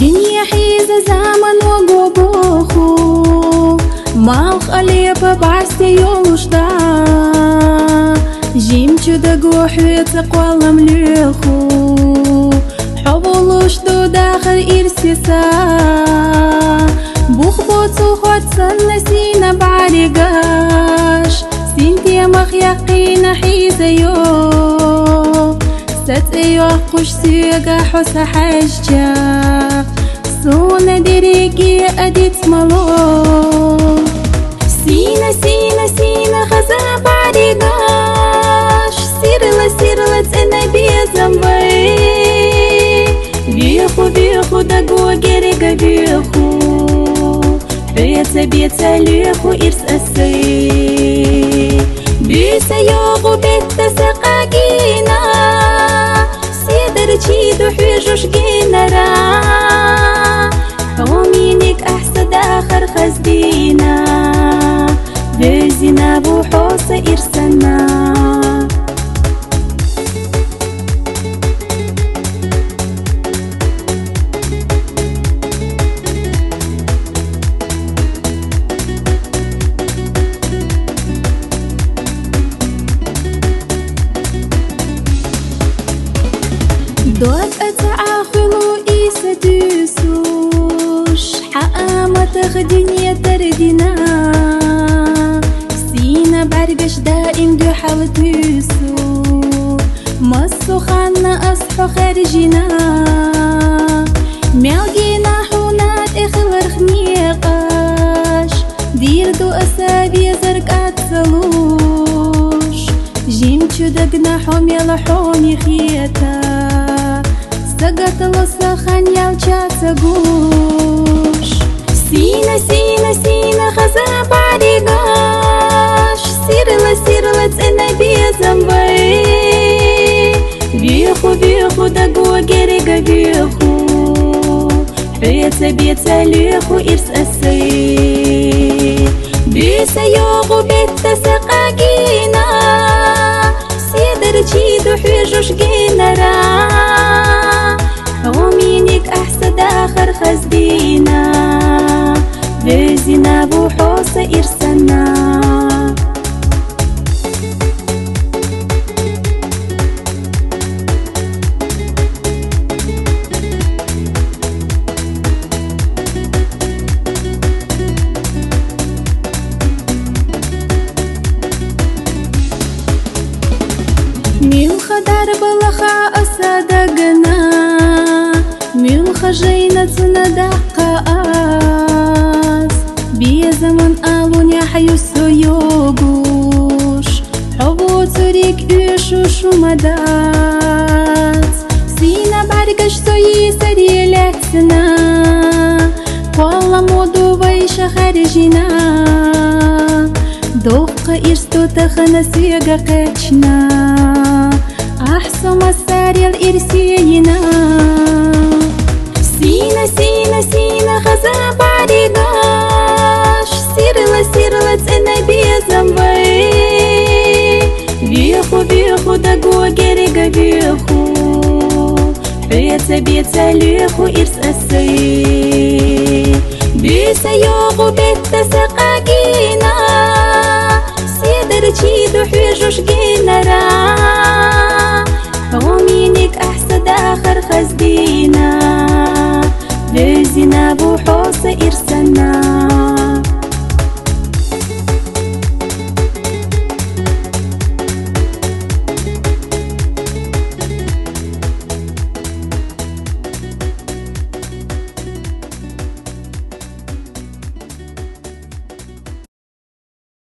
دنيا حيزة زمن وقبوخو مال خليبة بعستي يوشتا جيمتو دقو حيط قوالا مليخو حبولوش دو داخل إرسيسا بوخ بوتو خود سنسينا بعرقاش سنتي مخيقين حيزة يو ست قش سيقا حس حجة سونا ديريكي أديت ملو سينا سينا سينا خزا بعرقاش سيرلا تأنا بيزنبي بيخو بيخو دقو جريقا بيخو بيتا ليخو إرس أسي بيسا يوغو بيتا سقاقينا تشيدو حيجوش جينرا ومينك أحسد آخر خزدينا بزينا بوحوس إرسلنا دوت أتعاخلو إيسا دوسوش حقامة تخدنيا تردنا سينا برقش دائم دو حال دوسو مصو خانا أصحو خارجنا ميالجينا حونات إخلر خميقاش دير دو أسابي زرقات سلوش جيمتو دقنا حومي لحومي خيتا سقط لصخن يالجا تقوش سينا سينا سينا خزا بعرقاش سيرلا تأنا بيزنبي بيخو بيخو دقو جريقا بيخو بيتا ليخو إرس أسي بيسا يوغو بيتا سقاقينا سيدر تشيدو حيجوش جينرا ومينك أحسد آخر خزدينا بزينا بوحوس إرسلنا ميل خدار بلخا أصدقنا ميل خجينا تندقى آس بيا زمن آلون يحيو سيوغوش حبو تريك إيشوش ومدات سينا بعرقش سوي سري لكسنا والله مودو بيش خارجنا دوق إرستو تخنا سيغا قيتشنا أحسن مساري الإرسينا سينا سينا سينا خزا بعرقاش سيرلا تأنا بيزنبي بيخو بيخو دقو جريقا بيخو بيتا ليخو إرس أسي بيسا يوغو بيتا سقاقينا سيدر تشيدو حيجوش جينرا ومينك أحسد آخر خزدي